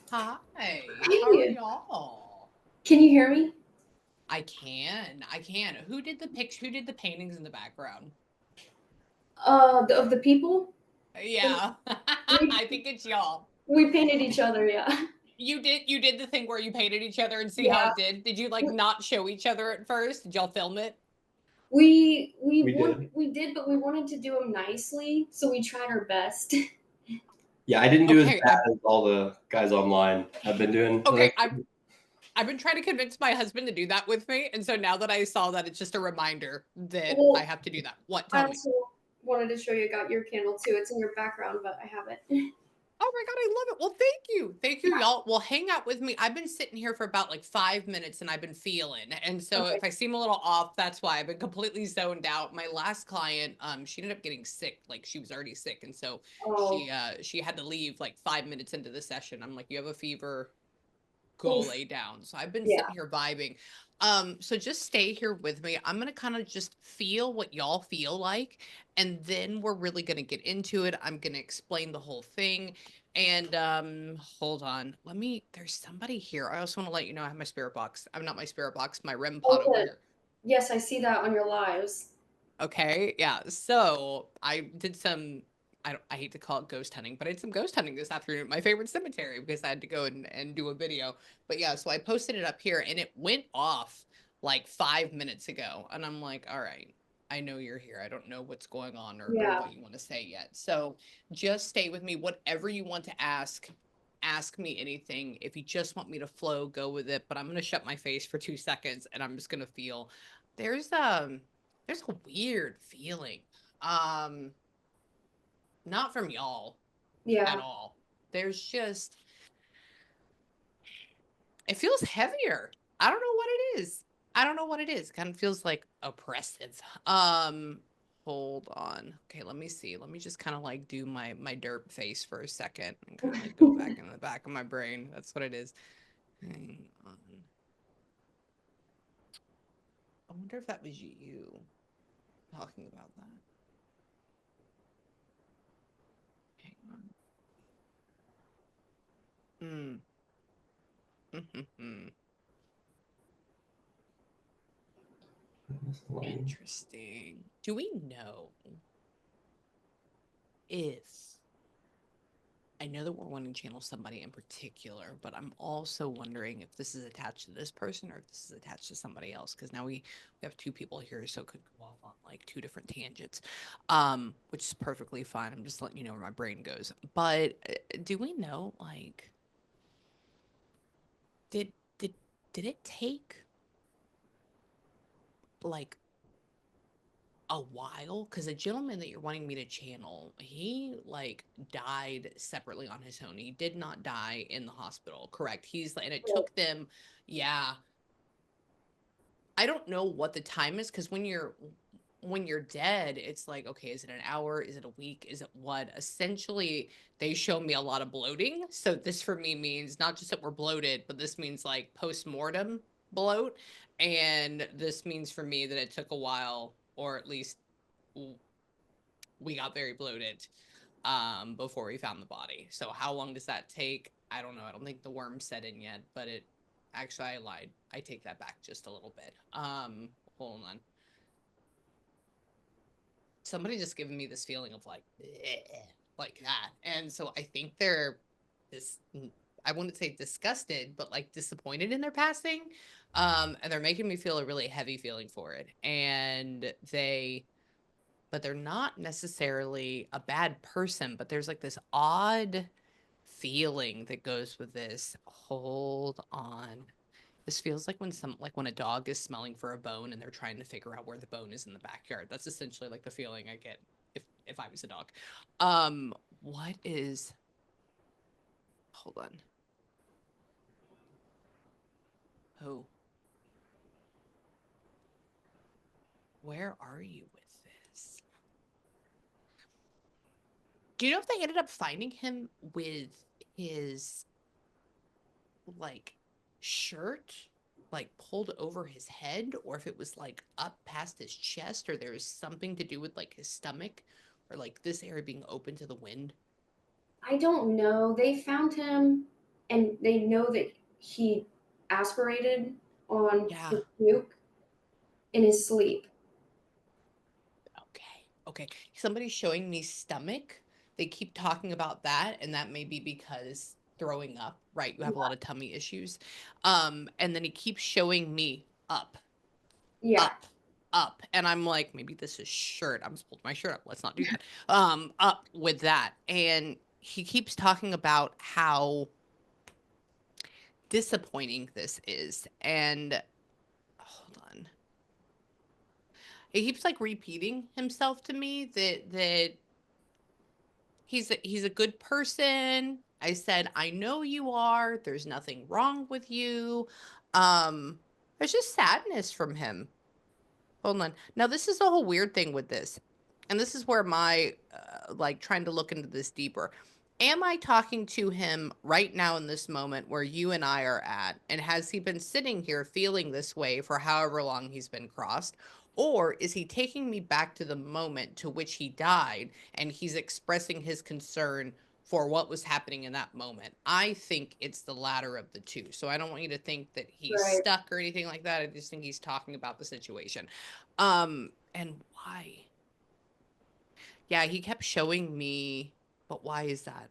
Hi, how are Hey, y'all? can you hear me? I can. Who did the picture? Who did the paintings in the background? Of the people, Yeah, we I think it's y'all. we painted each other. Yeah, You did the thing where you painted each other and see how yeah. it did. Did you like not show each other at first? Did y'all film it? We We did. we did, but we wanted to do them nicely, so we tried our best. Yeah, I didn't do as Okay, bad as all the guys online have been doing. okay. I've been trying to convince my husband to do that with me, and so now that I saw that, it's just a reminder that I Well, have to do that. What? I Tell me. also wanted to show you. Got your candle too. It's in your background, but I have it. Oh my God, I love it. Well, thank you. Thank you, Yeah. y'all. Well, hang out with me. I've been sitting here for about like 5 minutes and I've been feeling. And so Okay. if I seem a little off, that's why I've been completely zoned out. My last client, she ended up getting sick. Like she was already sick. And so Oh. she had to leave like 5 minutes into the session. I'm like, you have a fever, go Oof. lay down. So I've been Yeah. sitting here vibing. So just stay here with me. I'm gonna kind of just feel what y'all feel like, and then we're really gonna get into it. I'm gonna explain the whole thing. And hold on. There's somebody here. I also want to let you know I have my spirit box. I'm not my spirit box, my REM pod Oh, over good. here. Yes, I see that on your lives. Okay, yeah. So I did some. I hate to call it ghost hunting, but I did some ghost hunting this afternoon at my favorite cemetery because I had to go and do a video. But yeah, so I posted it up here and it went off like 5 minutes ago. And I'm like, all right, I know you're here. I don't know what's going on or Yeah. what you want to say yet. So just stay with me. Whatever you want to ask, ask me anything. If you just want me to flow, go with it. But I'm gonna shut my face for 2 seconds and I'm just gonna feel. There's um there's a weird feeling. Um, Not from y'all at Yeah. all. There's just it feels heavier. I don't know what it is. I don't know what it is. Kind of feels like oppressive. Hold on. Okay, let me see. Let me just kind of like do my derp face for a second and kind of like go back in the back of my brain. That's what it is. Hang on. I wonder if that was you talking about that. Hang on. Hmm. Interesting. Do we know if I know that we're wanting to channel somebody in particular, but I'm also wondering if this is attached to this person or if this is attached to somebody else. Because now we have two people here, so it could go off on like two different tangents, which is perfectly fine. I'm just letting you know where my brain goes. But do we know like did did did it take like a while because a gentleman that you're wanting me to channel, he like died separately on his own. He did not die in the hospital, correct? And it took them, yeah. I don't know what the time is because when you're dead, it's like, okay, is it an hour? Is it a week? Is it what? Essentially, they show me a lot of bloating. So this for me means not just that we're bloated, but this means like post-mortem bloat. And this means for me that it took a while, or at least we got very bloated before we found the body. So how long does that take? I don't know. I don't think the worm set in yet, but it actually I lied. I take that back just a little bit. Hold on. Somebody just given me this feeling of like bleh, like that. And so I think they're this I wouldn't say disgusted, but like disappointed in their passing. And they're making me feel a really heavy feeling for it. And they're not necessarily a bad person, but there's like this odd feeling that goes with this. Hold on. This feels like when a dog is smelling for a bone and they're trying to figure out where the bone is in the backyard. That's essentially like the feeling I get if I was a dog. What is hold on. Oh, where are you with this? Do you know if they ended up finding him with his like shirt like pulled over his head or if it was like up past his chest or there was something to do with like his stomach or like this area being open to the wind? I don't know. They found him. and they know that he aspirated on Yeah. his puke in his sleep. Okay. Okay. Somebody's showing me stomach. They keep talking about that, and that may be because throwing up, right? You have a lot of tummy issues. And then he keeps showing me up, Yeah. up, up. And I'm like, maybe this is shirt. I'm supposed to pull my shirt up. Let's not do that. Up with that. And he keeps talking about how disappointing this is. And hold on. He keeps like repeating himself to me that he's a good person. I said, I know you are. There's nothing wrong with you. There's just sadness from him. Hold on. Now this is a whole weird thing with this. And this is where my like trying to look into this deeper. Am I talking to him right now in this moment where you and I are at? And has he been sitting here feeling this way for however long he's been crossed? Or is he taking me back to the moment to which he died and he's expressing his concern for what was happening in that moment? I think it's the latter of the two. So I don't want you to think that he's Right. stuck or anything like that. I just think he's talking about the situation. And why? Yeah, he kept showing me, but why is that?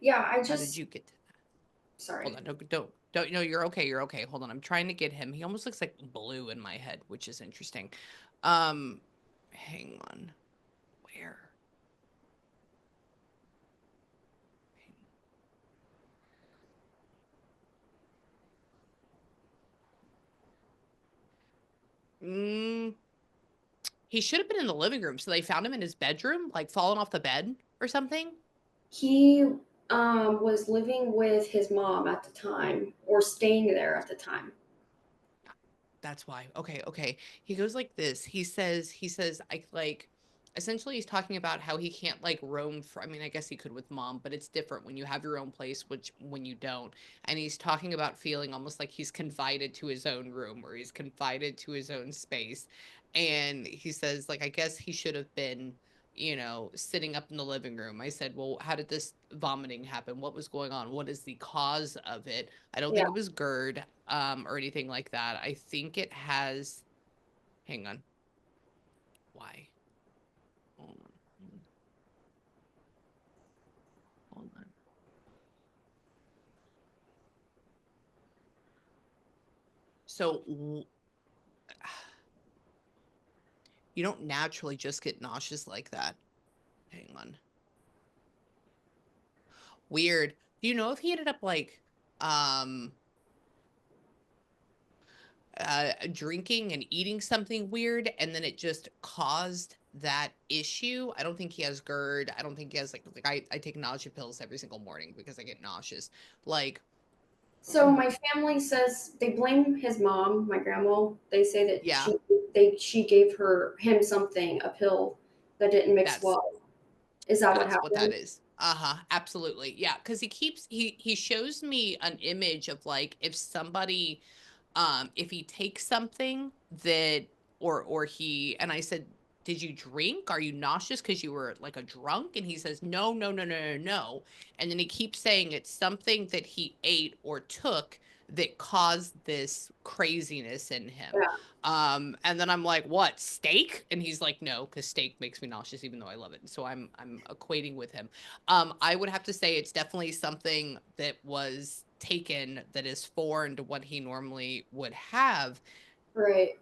Yeah, I How did just you get to that? Hold sorry. on, don't, no, you're okay, you're okay. Hold on, I'm trying to get him. He almost looks like blue in my head, which is interesting. Um, hang on. Where? Mm, he should have been in the living room. So they found him in his bedroom, like falling off the bed or something. He was living with his mom at the time or staying there at the time. That's why. Okay, okay. He goes like this. He says, I like, essentially he's talking about how he can't like roam for, I mean, I guess he could with mom, but it's different when you have your own place, which when you don't. And he's talking about feeling almost like he's confided to his own room or he's confided to his own space. And he says, like, I guess he should have been, sitting up in the living room. I said, well, how did this vomiting happen? What was going on? What is the cause of it? I don't Yeah. think it was GERD or anything like that. I think it has. Hang on. Why? Hold on. Hold on. So you don't naturally just get nauseous like that. Hang on. Weird. Do you know if he ended up like um drinking and eating something weird and then it just caused that issue? I don't think he has GERD. I don't think he has like I take nausea pills every single morning because I get nauseous. Like, So my family says they blame his mom, my grandma. They say that yeah, she gave him something, a pill that didn't mix that's well. Is that what That's what that happened? is. Uh-huh. Absolutely. Yeah. Cause he shows me an image of like if somebody if he takes something that or he and I said, did you drink? Are you nauseous because you were like a drunk? And he says, no, no, no, no, no, no. And then he keeps saying it's something that he ate or took that caused this craziness in him. Yeah. And then I'm like, what, steak? And he's like, no, because steak makes me nauseous, even though I love it. So I'm equating with him. I would have to say it's definitely something that was taken that is foreign to what he normally would have. Right.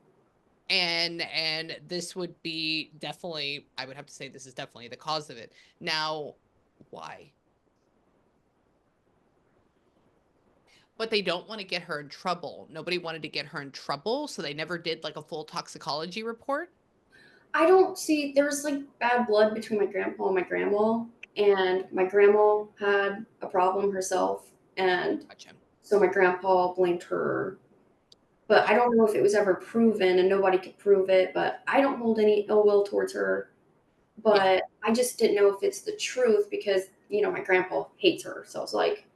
And this would be definitely, I would have to say this is definitely the cause of it. Now, why? But they don't want to get her in trouble. Nobody wanted to get her in trouble, so they never did like a full toxicology report. I don't see there's like bad blood between my grandpa and my grandma, and my grandma had a problem herself, and Gotcha. so my grandpa blamed her. But I don't know if it was ever proven, and nobody could prove it. But I don't hold any ill will towards her. Yeah. But I just didn't know if it's the truth because my grandpa hates her. So it's like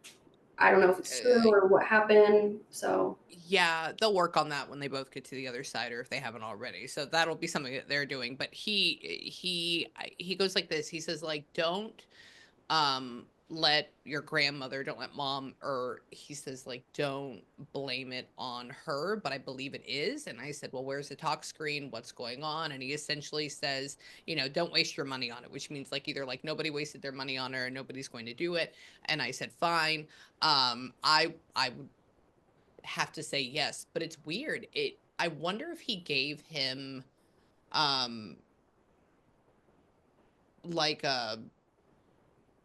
I don't know if it's true Uh, or what happened. So yeah, they'll work on that when they both get to the other side, or if they haven't already. So that'll be something that they're doing. But he goes like this. He says like, don't. let your grandmother, don't let mom, or he says, like, don't blame it on her, but I believe it is. And I said, well, where's the talk screen? What's going on? And he essentially says, don't waste your money on it, which means like either like nobody wasted their money on her or nobody's going to do it. And I said, fine. I would have to say yes, but it's weird. I wonder if he gave him like a,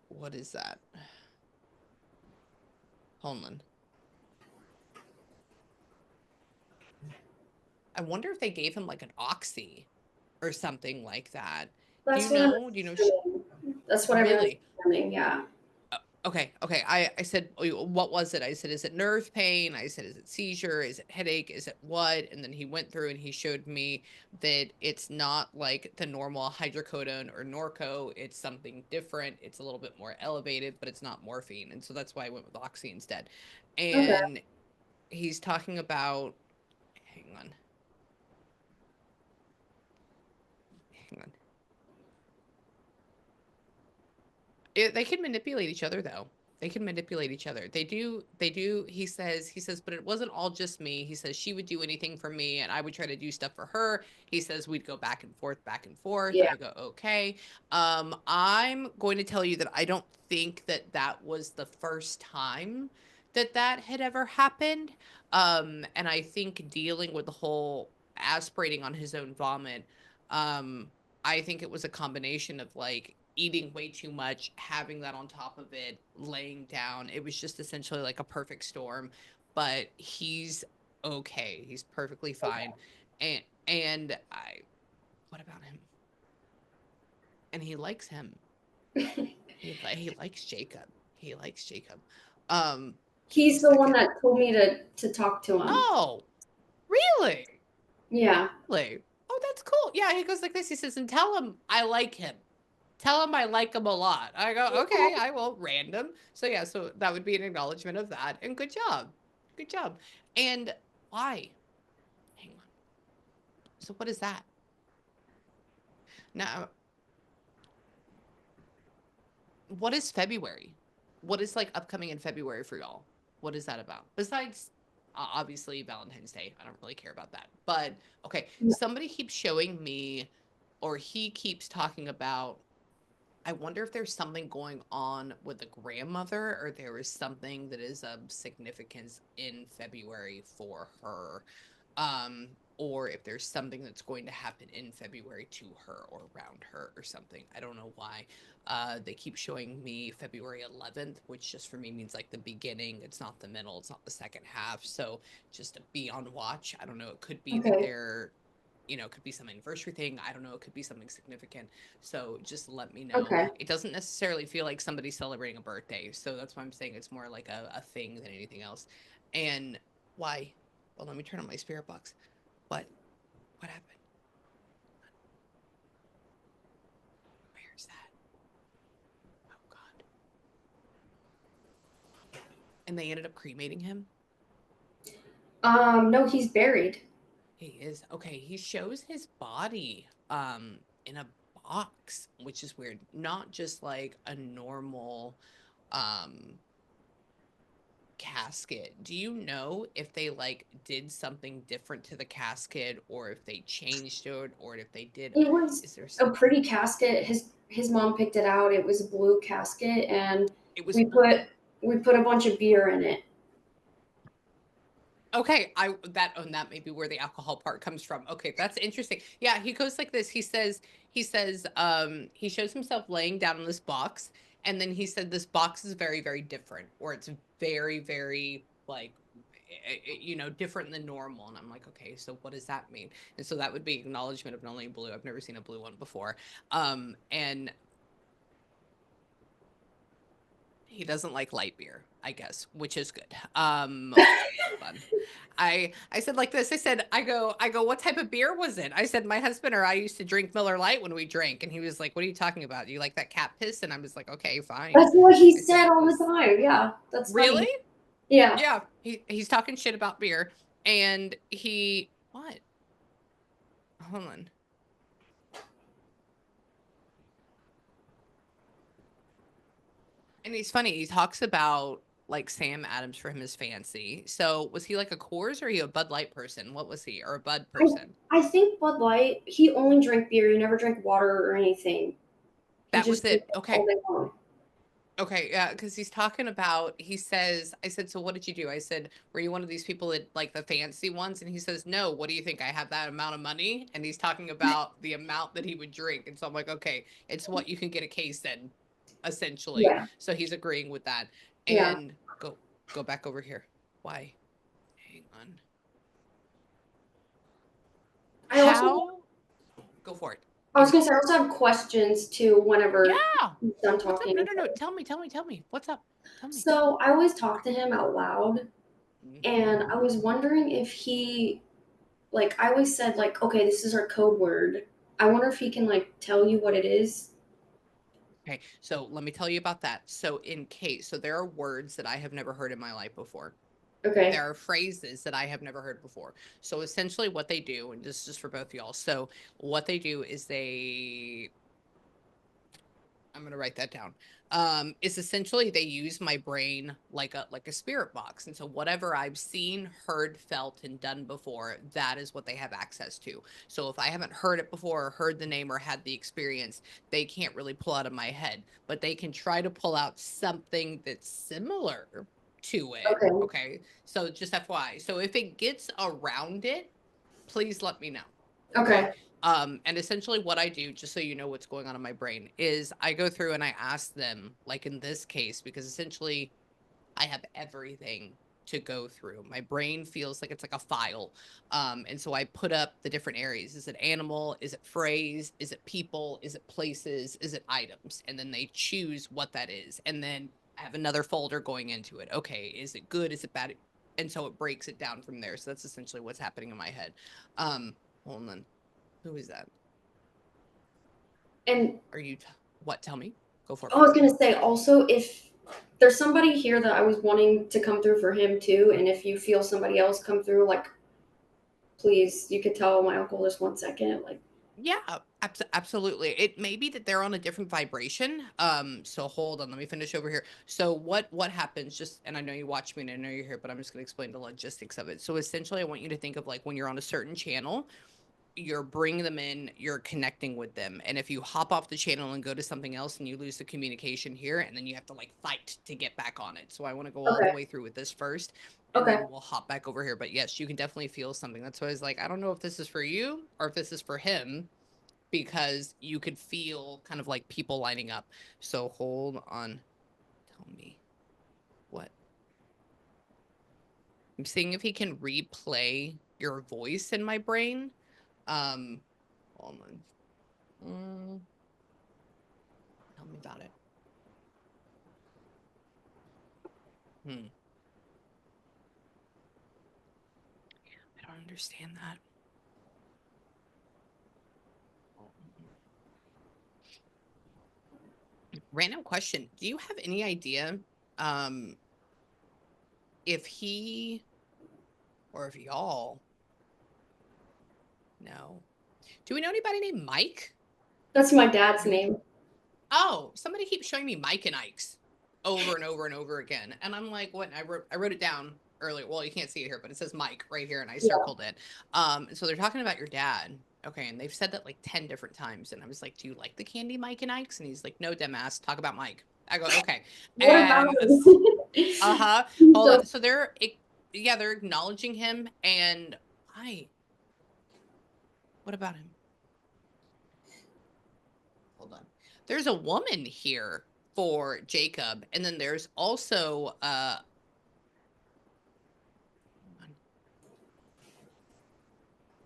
what is that? Hold on. I wonder if they gave him like an oxy or something like that. Do you That's what I'm know? Do you know? understanding. That's what I'm Really? understanding. Yeah. Okay. Okay. I said, what was it? I said, is it nerve pain? I said, is it seizure? Is it headache? Is it what? And then he went through and he showed me that it's not like the normal hydrocodone or Norco. It's something different. It's a little bit more elevated, but it's not morphine. And so that's why I went with oxy instead. Okay. And he's talking about, hang on. Hang on. They can manipulate each other though. They can manipulate each other. They do. He says, but it wasn't all just me. He says she would do anything for me and I would try to do stuff for her. He says we'd go back and forth, back and forth. Yeah. I go, okay. I'm going to tell you that I don't think that that was the first time that that had ever happened. And I think dealing with the whole aspirating on his own vomit, um, I think it was a combination of like eating way too much, having that on top of it, laying down. It was just essentially like a perfect storm. But he's okay. He's perfectly fine. And I what about him? And he likes him. He likes Jacob. He likes Jacob. Give me a He's the one second. that told me to talk to him. Oh, really? Yeah. Really? Oh, that's cool. Yeah, he goes like this. He says, and tell him I like him. Tell him I like him a lot. I go, okay, I will. Random. So yeah, so that would be an acknowledgement of that. And good job. Good job. And why? Hang on. So what is that? Now, what is February? What is like upcoming in February for y'all? What is that about? Besides obviously Valentine's Day. I don't really care about that. But okay, somebody keeps showing me, or he keeps talking about, I wonder if there's something going on with the grandmother, or there is something that is of significance in February for her. Or if there's something that's going to happen in February to her or around her or something. I don't know why. They keep showing me February 11th, which just for me means like the beginning. It's not the middle, it's not the second half. So just to be on watch. I don't know. It could be that Okay. they're, it could be some anniversary thing. I don't know. It could be something significant. So just let me know. Okay. It doesn't necessarily feel like somebody's celebrating a birthday. So that's why I'm saying it's more like a thing than anything else. And why? Well, let me turn on my spirit box. What? What happened? Where's that? Oh, God. And they ended up cremating him? No, he's buried. He is. Okay, he shows his body in a box, which is weird. Not just like a normal um casket. Do you know if they like did something different to the casket, or if they changed it, or if they did, It was is there a pretty casket. His mom picked it out. It was a blue casket, and it was we put we put a bunch of beer in it. okay, that may be where the alcohol part comes from. Okay, that's interesting. Yeah, he goes like this. He shows himself laying down in this box, and then he said this box is very, very different, or it's very, very like different than normal. And I'm like, okay, so what does that mean? And so that would be acknowledgement of not only blue. I've never seen a blue one before. And he doesn't like light beer, I guess, which is good. Hold on. I said like this. I go, what type of beer was it? I said, my husband or I used to drink Miller Lite when we drank. And he was like, what are you talking about? You like that cat piss? And I was like, okay, fine. That's what he I said, said it all the was time. Yeah, that's really? funny. Yeah. Yeah. He's talking shit about beer. And what? Hold on. And he's funny. He talks about like Sam Adams for him is fancy. So was he like a Coors or are you a Bud Light person? What was he? Or a Bud person? I think Bud Light, he only drank beer. He never drank water or anything. He That was just did it. it all Okay. day long. Okay, yeah, because he's talking about, he says, I said, so what did you do? I said, were you one of these people that like the fancy ones? And he says, no, what do you think? I have that amount of money? And he's talking about the amount that he would drink. And so I'm like, okay, it's what you can get a case in, essentially. Yeah, So he's agreeing with that. yeah. And go back over here. Why? Hang on. I also, How? Go for it. I was gonna say, I also have questions too whenever Yeah. he's done What's up? talking. No. Tell me. What's up? Tell me. So I always talk to him out loud, and Mhm. I was wondering if he, like, I always said, like, okay, this is our code word. I wonder if he can, like, tell you what it is. Okay, so let me tell you about that. So there are words that I have never heard in my life before. Okay, There are phrases that I have never heard before. So essentially what they do, and this is just for both of y'all. So what they do is I'm gonna write that down. Is essentially they use my brain like a spirit box, and so whatever I've seen, heard, felt, and done before, that is what they have access to. So if I haven't heard it before, or heard the name, or had the experience, they can't really pull out of my head, but they can try to pull out something that's similar to it. okay, Okay, so just FYI. So if it gets around it, please let me know. Okay. okay, And essentially what I do, just so you know what's going on in my brain, is I go through and I ask them, like in this case, because essentially I have everything to go through. My brain feels like it's like a file. And so I put up the different areas. Is it animal? Is it phrase? Is it people? Is it places? Is it items? And then they choose what that is. And then I have another folder going into it. Okay, is it good? Is it bad? And so it breaks it down from there. So that's essentially what's happening in my head. Hold on. Who is that? and Are you, what? Tell me. Go for it, I was baby. gonna say also, if there's somebody here that I was wanting to come through for him too, and if you feel somebody else come through, like, please, you could tell my uncle just 1 second, like, Yeah, absolutely. It may be that they're on a different vibration. So hold on, let me finish over here. So what happens, just, and I know you watch me and I know you're here, but I'm just gonna explain the logistics of it. So essentially I want you to think of like when you're on a certain channel, you're bringing them in, you're connecting with them. And if you hop off the channel and go to something else and you lose the communication here, and then you have to like fight to get back on it. So I want to go all the okay, way through with this first, and okay, then we'll hop back over here. But yes, you can definitely feel something. That's why I was like, I don't know if this is for you or if this is for him, because you could feel kind of like people lining up. So hold on. Tell me what. I'm seeing if he can replay your voice in my brain. Um, hold on. Tell me about it. Hmm. I don't understand that. Random question. Do you have any idea um if he or if y'all know? Do we know anybody named Mike? that's my dad's name. Oh, somebody keeps showing me Mike and Ike's over and over and over again. And I'm like, what? I wrote it down earlier. Well, you can't see it here, but it says Mike right here and I Yeah, circled it. And so they're talking about your dad. Okay, and they've said that like 10 different times. And I was like, do you like the candy Mike and Ike's? And he's like, no, dumbass, talk about Mike. I go, okay. what about And him? uh-huh. Hold So on. So yeah, they're acknowledging him. And why? What about him? Hold on. There's a woman here for Jacob, and then there's also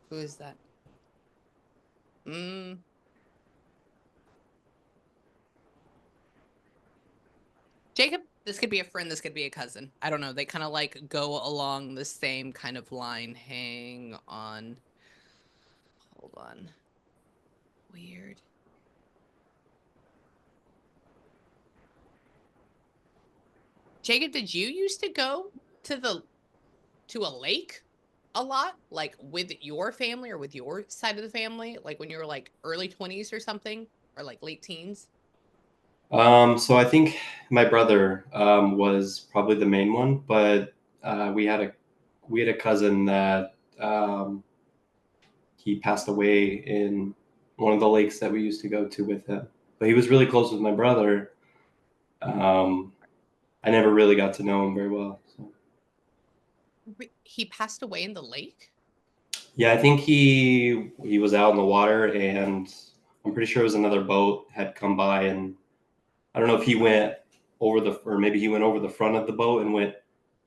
who is that? Mm, Jacob, this could be a friend, this could be a cousin. I don't know. They kind of like go along the same kind of line. Hang on. Hold on. Weird. Jacob, did you used to go to a lake a lot, like with your family or with your side of the family, like when you were like early 20s or something, or like late teens? So I think my brother was probably the main one, but we had a cousin that he passed away in one of the lakes that we used to go to with him. But he was really close with my brother. I never really got to know him very well. So. He passed away in the lake? Yeah, I think he was out in the water, and I'm pretty sure it was another boat had come by, and I don't know if he went or maybe he went over the front of the boat and went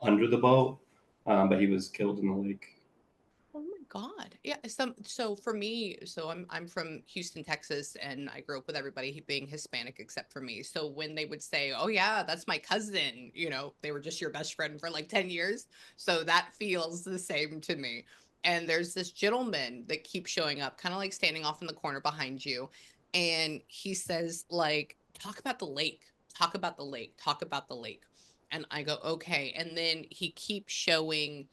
under the boat, but he was killed in the lake. Oh my God. Yeah. So for me, so I'm from Houston, Texas, and I grew up with everybody being Hispanic except for me. So when they would say, "Oh yeah, that's my cousin," they were just your best friend for like 10 years. So that feels the same to me. And there's this gentleman that keeps showing up, kind of like standing off in the corner behind you. And he says, like, talk about the lake, talk about the lake, talk about the lake. And I go, okay. And then he keeps showing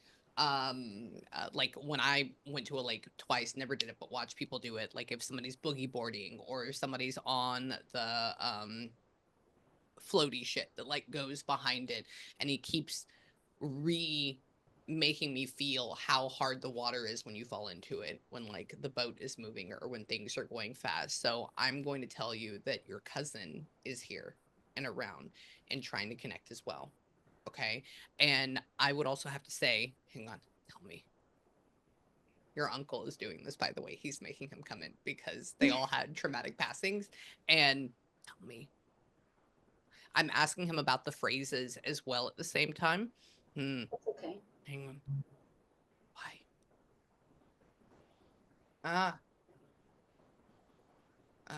like when I went to a lake twice, never did it, but watch people do it. Like if somebody's boogie boarding or if somebody's on the floaty shit that like goes behind it, and he keeps re making me feel how hard the water is when you fall into it, when like the boat is moving or when things are going fast. So I'm going to tell you that your cousin is here and around and trying to connect as well. Okay. And I would also have to say, hang on, tell me. Your uncle is doing this, by the way. He's making him come in because they all had traumatic passings. And tell me. I'm asking him about the phrases as well at the same time. That's okay. Hang on. Why? Ah. Uh.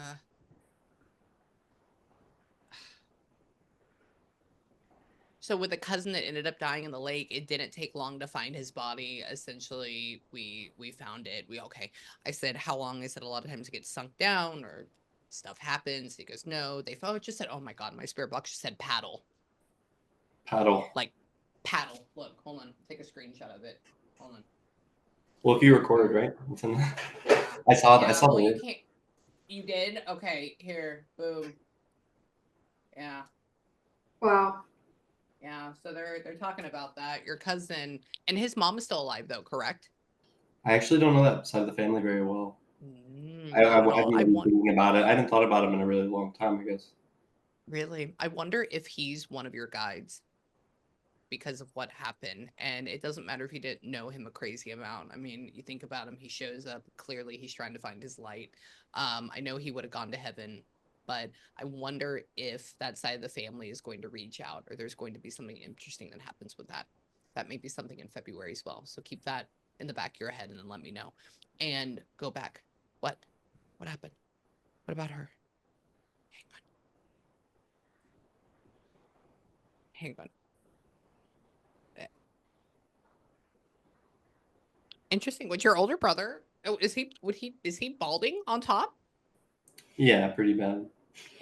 So with the cousin that ended up dying in the lake, it didn't take long to find his body. Essentially, we found it. Okay. I said, how long? I said a lot of times it gets sunk down or stuff happens. He goes, no. They thought it just said, oh my God, my spirit box just said paddle. Paddle. Like paddle. Look, hold on. Take a screenshot of it. Hold on. Well, if you recorded, right? Yeah. I saw Yeah. the Well, you word. can't. You did? Okay. Here. Boom. Yeah. Wow. Yeah. So they're talking about that. Your cousin and his mom is still alive though, correct? I actually don't know that side of the family very well. Not at I all. haven't been thinking about it. I hadn't thought about him in a really long time, I guess. Really, I wonder if he's one of your guides because of what happened. And it doesn't matter if you didn't know him a crazy amount. I mean, you think about him, he shows up. Clearly, he's trying to find his light. I know he would have gone to heaven, but I wonder if that side of the family is going to reach out or there's going to be something interesting that happens with that. That may be something in February as well. So keep that in the back of your head and then let me know. And go back. What? What happened? What about her? Hang on. Hang on. Interesting. What's your older brother? Oh, is he balding on top? Yeah, pretty bad.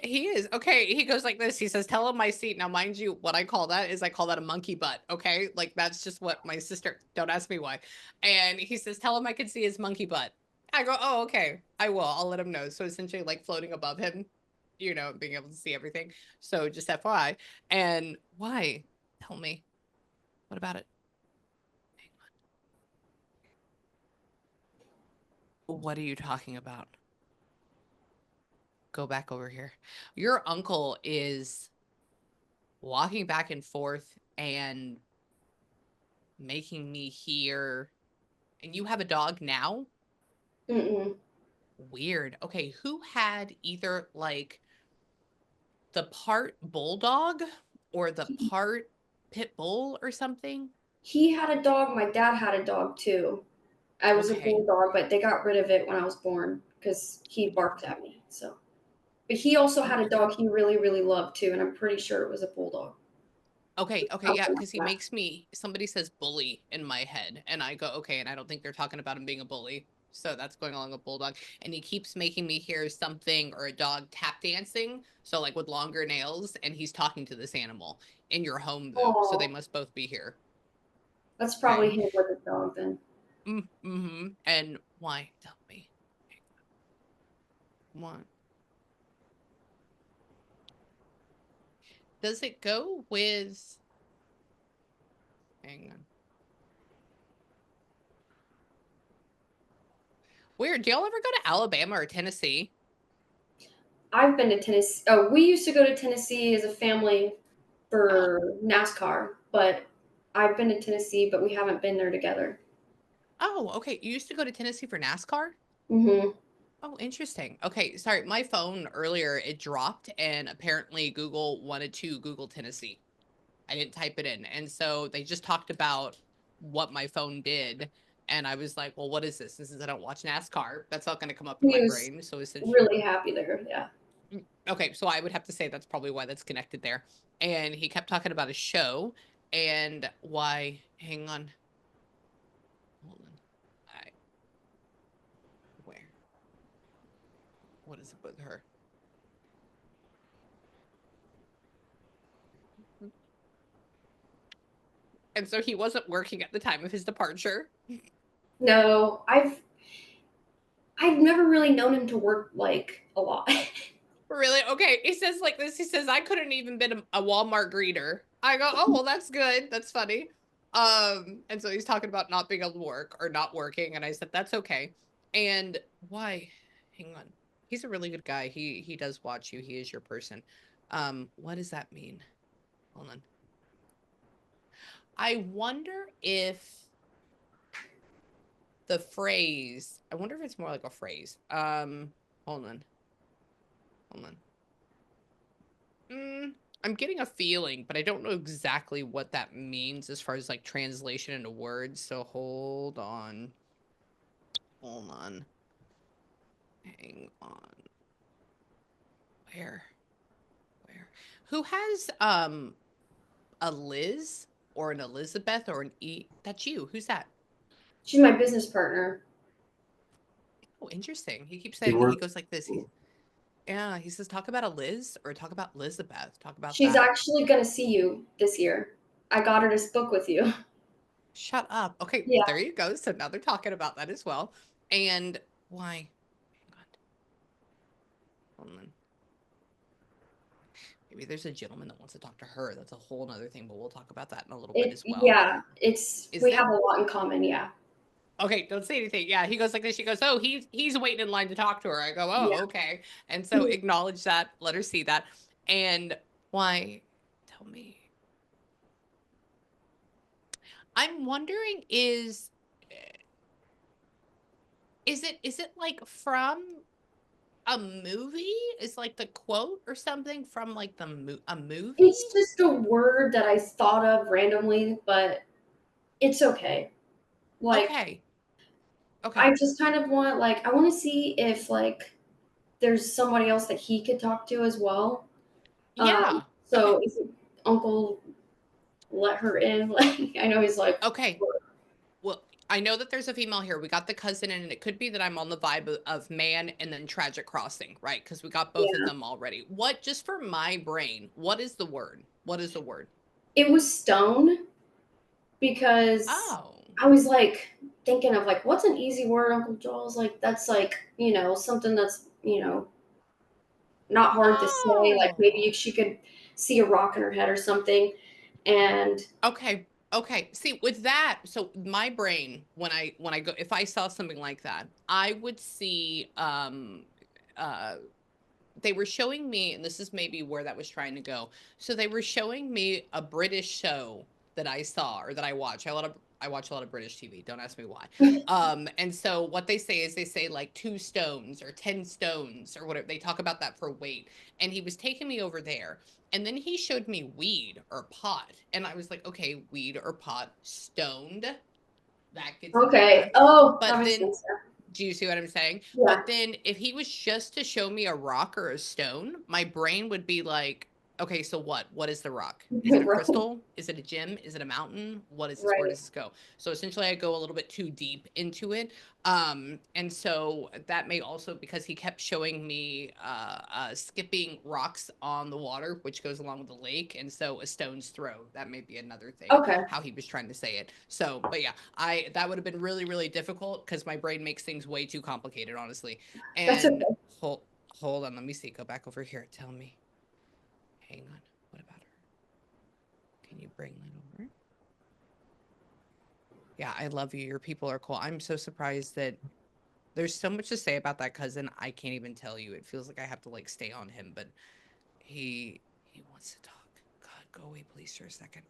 He is. Okay. He goes like this. He says, tell him my seat. Now, mind you, what I call that is I call that a monkey butt. Okay. Like that's just what my sister, don't ask me why. And he says, tell him I can see his monkey butt. I go, oh, okay. I will. I'll let him know. So essentially like floating above him, being able to see everything. So just FYI. And why? Tell me. What about it? What are you talking about? Go back over here. Your uncle is walking back and forth and making me hear. And you have a dog now? Mm-mm. Weird. Okay, who had either like the part bulldog or the part pit bull or something? He had a dog. My dad had a dog too. I was a Okay. bulldog, but they got rid of it when I was born because he barked at me. So, but he also had a Okay. dog he really, really loved too, and I'm pretty sure it was a bulldog. Okay, yeah, Something like because he that. makes me, somebody says bully in my head, and I go, okay, and I don't think they're talking about him being a bully. So that's going along with bulldog. And he keeps making me hear something or a dog tap dancing. So like with longer nails, and he's talking to this animal in your home though. So they Oh, must both be here. that's probably Okay. him with the dog then. Mm-hmm. And why? Tell me. Why? does it go with, hang on. Weird. Do y'all ever go to Alabama or Tennessee? I've been to Tennessee. Oh, we used to go to Tennessee as a family Oh, for NASCAR, but I've been to Tennessee, but we haven't been there together. oh, okay. You used to go to Tennessee for NASCAR? Hmm. Oh, interesting. Okay, sorry. My phone earlier, it dropped, and apparently Google wanted to Google Tennessee. I didn't type it in. And so they just talked about what my phone did. And I was like, well, what is this? This is, I don't watch NASCAR. That's not going to come up in He my was brain. So essentially, really happy there. Yeah. okay, so I would have to say that's probably why that's connected there. And he kept talking about a show and why, hang on, hold on. I, where? What is it with her? And so he wasn't working at the time of his departure. No, I've never really known him to work like a lot. Really? Okay. He says like this. He says, I couldn't even been a Walmart greeter. I go, oh, well, that's good. That's funny. And so he's talking about not being able to work or not working. And I said, that's okay. And why? Hang on. He's a really good guy. He does watch you. He is your person. What does that mean? Hold on. I wonder if the phrase, I wonder if it's more like a phrase. Hold on. Hold on. I'm getting a feeling, but I don't know exactly what that means as far as like translation into words. So hold on. Hold on. Hang on. Where? Where? Who has a Liz or an Elizabeth or an E? That's you. Who's that? She's my business partner. Oh, interesting. He keeps He saying he worked. goes like this. He says talk about a Liz or talk about Elizabeth. Talk about She's that. actually gonna see you this year. I got her to book with you. Shut up. Okay, well Yeah. there you go. So now they're talking about that as well. And why? Hang on. Hold on. Maybe there's a gentleman that wants to talk to her. That's a whole nother thing, but we'll talk about that in a little bit as well. It's Is we have that a lot in common. Yeah. okay? Don't say anything. Yeah, he goes like this. She goes, "Oh, he's waiting in line to talk to her." I go, "Oh, Yeah. okay." And so acknowledge that, let her see that, and why? Tell me. I'm wondering is it like from a movie? Is like the quote or something from like a movie? It's just a word that I thought of randomly, but it's okay. Like Okay, I okay, just kind of want I want to see if there's somebody else that he could talk to as well. yeah, So okay. if Uncle let her in, like I know he's like, Okay. Well, I know that there's a female here. We got the cousin in, and it could be that I'm on the vibe of man and then tragic crossing, right? Because we got both of yeah. them already. What, just for my brain, what is the word? What is the word? It was stone because Oh. I was thinking of what's an easy word, Uncle Joel's that's something that's not hard to say. Like maybe Oh. she could see a rock in her head or something. And Okay. Okay. See, with that, so my brain, when I go, if I saw something like that, I would see uh they were showing me, and this is maybe where that was trying to go. So they were showing me a British show that I saw or that I watch. I watch a lot of British TV. Don't ask me why. And so what they say is they say like 2 stones or 10 stones or whatever. They talk about that for weight. And he was taking me over there. And then he showed me weed or pot. And I was like, okay, weed or pot, stoned. That gets into okay. that. Oh, that But makes then sense. do you see what I'm saying? Yeah. But then if he was just to show me a rock or a stone, my brain would be like, okay, so what? What is the rock? Is it a Right. crystal? Is it a gem? Is it a mountain? What is this? Where Right. does this go? So essentially I go a little bit too deep into it. And so that may also because he kept showing me skipping rocks on the water, which goes along with the lake, and so a stone's throw. That may be another thing, Okay. how he was trying to say it. So, but yeah, I that would have been really, really difficult because my brain makes things way too complicated, honestly. That's And okay. hold on, let me see. Go back over here. Tell me. Hang on. What about her? bring that over. Yeah, I love you. Your people are cool. I'm so surprised that there's so much to say about that cousin. I can't even tell you. It feels like I have to like stay on him, but he wants to talk. God, go away, please, for a second.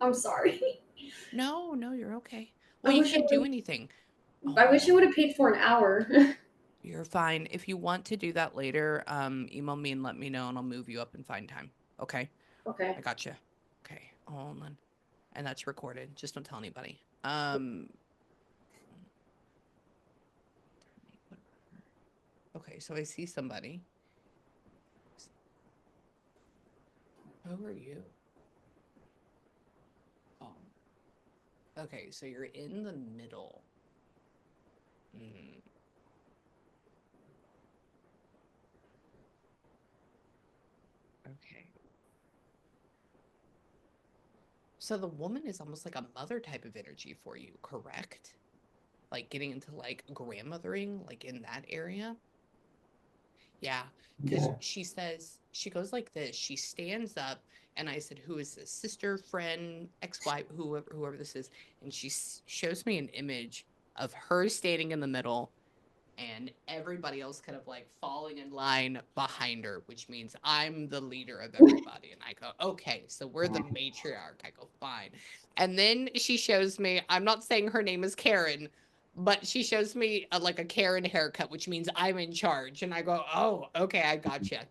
I'm sorry. No, you're okay. I Well, you wish can't do anything. I wish it would Oh, have paid for an hour. you're fine. If you want to do that later, email me and let me know, and I'll move you up and find time. Okay, Okay. I got you. Okay, hold on. And that's recorded. Just don't tell anybody. Okay, so I see somebody. Who are you? Oh, okay, so you're in the middle. Mm. Okay. So the woman is almost like a mother type of energy for you, correct? Like getting into like grandmothering, like in that area. Yeah, because Yeah. she says, she goes like this. She stands up, and I said, "Who is this? Sister, friend, ex-wife, whoever this is?" And she shows me an image of her standing in the middle, and everybody else kind of like falling in line behind her, which means I'm the leader of everybody. And I go, okay, so we're the matriarch. I go, fine. And then she shows me, I'm not saying her name is Karen, but she shows me like a Karen haircut, which means I'm in charge. And I go, oh, okay, I gotcha.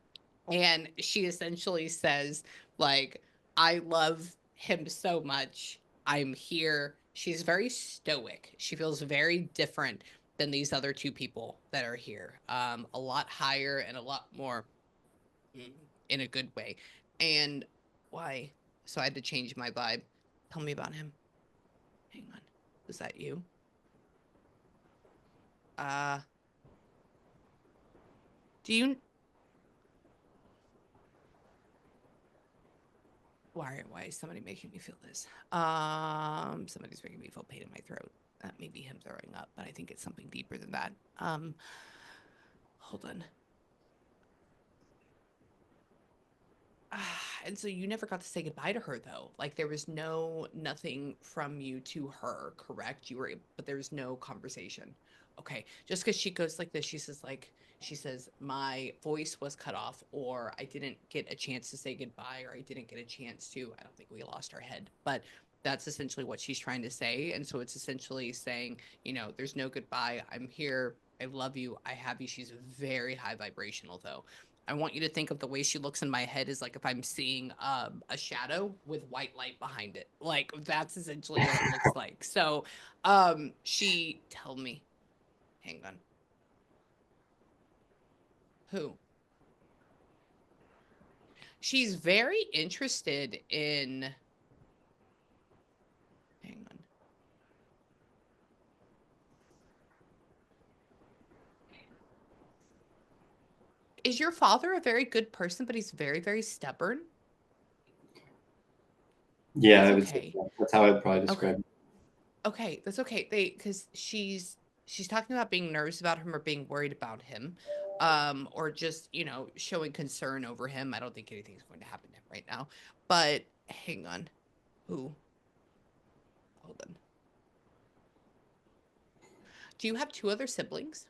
And she essentially says, like, I love him so much. I'm here. She's very stoic. She feels very different than these other two people that are here. A lot higher and a lot more in a good way. And why? So I had to change my vibe. Tell me about him. Hang on. Was that you? Uh, do you why is somebody making me feel this? Somebody's making me feel pain in my throat. That may be him throwing up, but I think it's something deeper than that. Hold on. And so you never got to say goodbye to her though. Like there was nothing from you to her, correct? You were, but there was no conversation. Okay. Just because she goes like this, she says, my voice was cut off, or I didn't get a chance to say goodbye, or I didn't get a chance to, I don't think we lost our head, but that's essentially what she's trying to say. And so it's essentially saying, there's no goodbye. I'm here. I love you. I have you. She's very high vibrational though. I want you to think of the way she looks in my head is like if I'm seeing a shadow with white light behind it. Like that's essentially what it looks like. So she tell me, hang on. Who? She's very interested in, hang on. Is your father a very good person, but he's very, very stubborn? Yeah, That's I would say okay. that's how I'd probably Okay. describe it. Okay, that's okay. Because she's talking about being nervous about him or being worried about him, or just showing concern over him. I don't think anything's going to happen to him right now. But hang on, who? Hold on. Do you have two other siblings?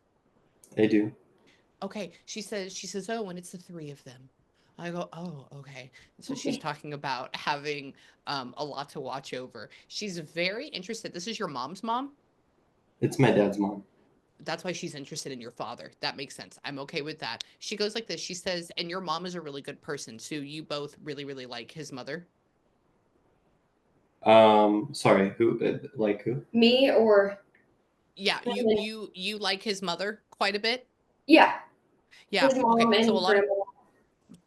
I do. Okay, she says, oh, and it's the three of them. I go, oh, okay. And so she's talking about having a lot to watch over. She's very interested. This is your mom's mom? It's my dad's mom. That's why she's interested in your father. That makes sense. I'm okay with that. She goes like this. She says, and your mom is a really good person. So you both really, really like his mother. Sorry, who? Like who? Me or Yeah, you like his mother quite a bit. yeah, Yeah. his mom Okay. So a and lot of grandma.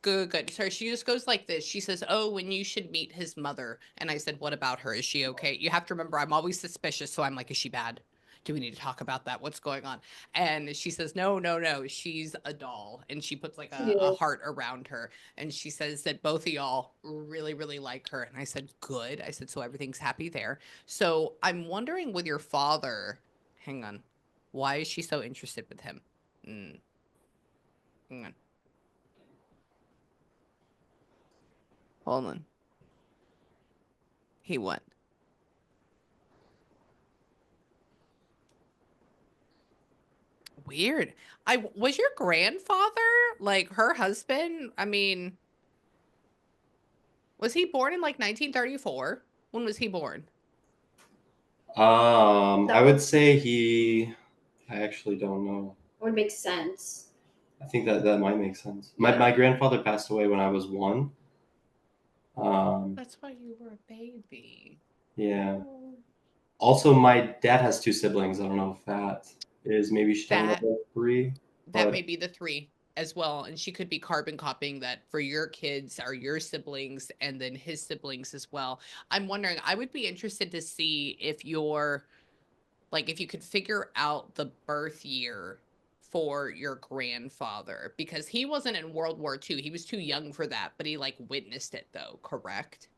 good. So she just goes like this. She says, "Oh, when you should meet his mother." And I said, "What about her? Is she okay?" You have to remember, I'm always suspicious. So I'm like, "Is she bad? Do we need to talk about that? What's going on?" And she says, No. She's a doll. And she puts like She a is. heart around her. And she says that both of y'all really, really like her. And I said, good. I said, so everything's happy there. So I'm wondering with your father, hang on, why is she so interested with him? Mm, hang on. Hold on. He what? Weird. I was your grandfather like her husband? I mean, was he born in like 1934? When was he born? I would say I actually don't know. Would make sense. I think that might make sense. Yeah. My grandfather passed away when I was 1. That's why you were a baby. Yeah. Oh. Also, my dad has 2 siblings. I don't know if that is maybe she's talking about That the 3, that may but be the 3 as well, and she could be carbon copying that for your kids or your siblings and then his siblings as well. I'm wondering, I would be interested to see if you're like if you could figure out the birth year for your grandfather because he wasn't in World War II. He was too young for that, but he like witnessed it though, correct?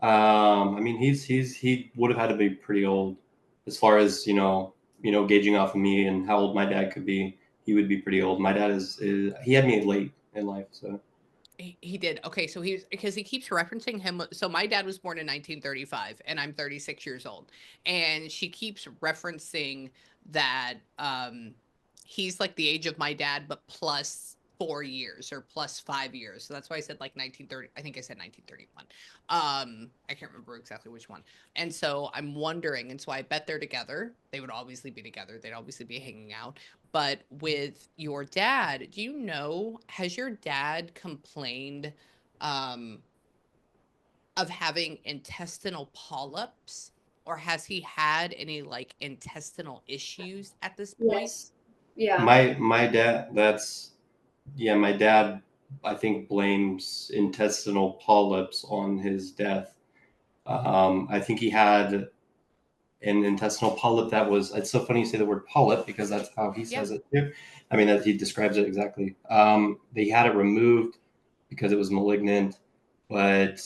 I mean, he would have had to be pretty old, as far as gauging off of me and how old my dad could be. He would be pretty old. My dad is he had me late in life, so. He did. Okay, so he's because he keeps referencing him. So my dad was born in 1935 and I'm 36 years old. And she keeps referencing that he's like the age of my dad but plus 4 years or plus 5 years. So that's why I said like 1930. I think I said 1931. I can't remember exactly which one. And so I'm wondering, and so I bet they're together. They would obviously be together. They'd obviously be hanging out. But with your dad, do you know, has your dad complained um, of having intestinal polyps? Or has he had any like intestinal issues at this point? Yes. Yeah. My dad, my dad, I think, blames intestinal polyps on his death. I think he had an intestinal polyp that was, it's so funny you say the word polyp because that's how he Yeah. says it too. I mean, that he describes it exactly. They had it removed because it was malignant, but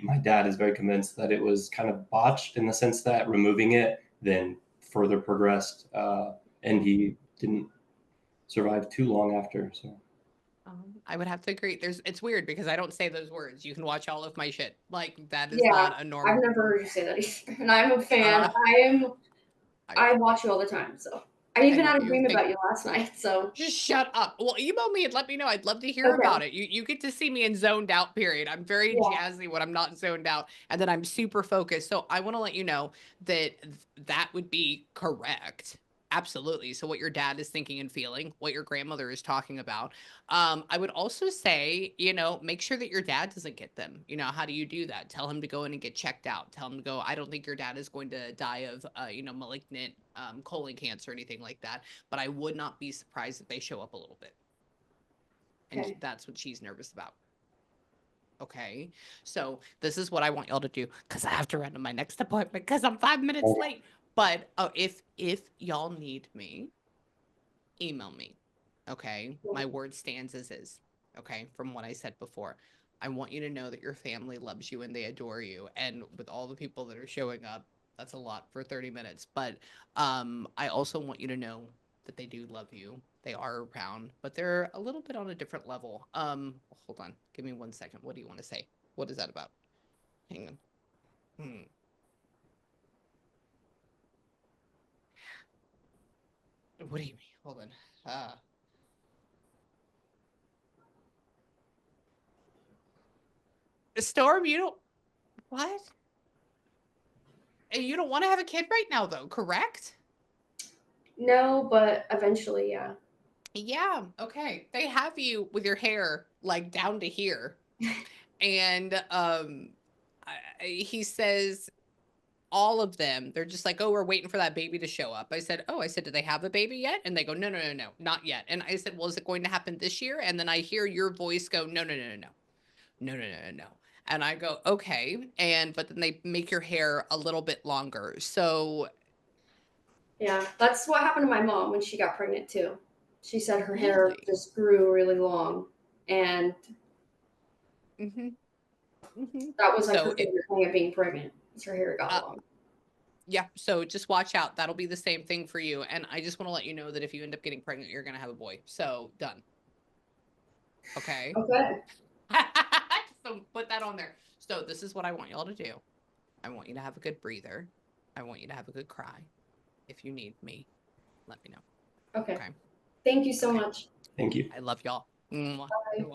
my dad is very convinced that it was kind of botched in the sense that removing it then further progressed, and he didn't survive too long after. So I would have to agree. It's weird because I don't say those words. You can watch all of my shit. Like that is Yeah. not a I've normal. never heard you say that either. And I'm a fan. Uh, I, I watch you all the time, so I I even know had a you. dream Thank about you last night, so Just shut up. Well, email me and let me know. I'd love to hear okay. about it. You get to see me in zoned out period. I'm very Yeah. jazzy when I'm not zoned out, and then I'm super focused. So I want to let you know that that would be correct. Absolutely. So what your dad is thinking and feeling, what your grandmother is talking about. I would also say, make sure that your dad doesn't get them. How do you do that? Tell him to go in and get checked out. Tell him to go. I don't think your dad is going to die of, malignant colon cancer or anything like that, but I would not be surprised if they show up a little bit. And Okay. that's what she's nervous about. Okay. So this is what I want y'all to do because I have to run to my next appointment because I'm 5 minutes late. But if y'all need me, email me. Okay. My word stands as is. Okay. From what I said before. I want you to know that your family loves you and they adore you. And with all the people that are showing up, that's a lot for 30 minutes. But I also want you to know that they do love you. They are around, but they're a little bit on a different level. Hold on. Give me 1 second. What do you want to say? What is that about? Hang on. What do you mean? Hold on. Storm, you don't what? You don't want to have a kid right now though, correct? No, but eventually, yeah. Yeah, okay. They have you with your hair like down to here. And he says all of them, they're just like, "Oh, we're waiting for that baby to show up." I said, "Do they have a baby yet?" And they go, "No, no, no, no, not yet." And I said, "Well, is it going to happen this year?" And then I hear your voice go, "No, no, no, no, no. No, no, no, no, no." And I go, "Okay." But then they make your hair a little bit longer. So, Yeah, that's what happened to my mom when she got pregnant too. She said her hair really? just grew really long, and Mhm. Mhm. that was like her So it favorite thing of being pregnant. Is her hair got uh long. yeah, so just watch out. That'll be the same thing for you. And I just want to let you know that if you end up getting pregnant, you're going to have a boy. So, done. Okay? Okay. So put that on there. So this is what I want y'all to do. I want you to have a good breather. I want you to have a good cry. If you need me, let me know. Okay. Okay. Thank you so Okay. much. Thank you. I love y'all. Mwah. You're welcome.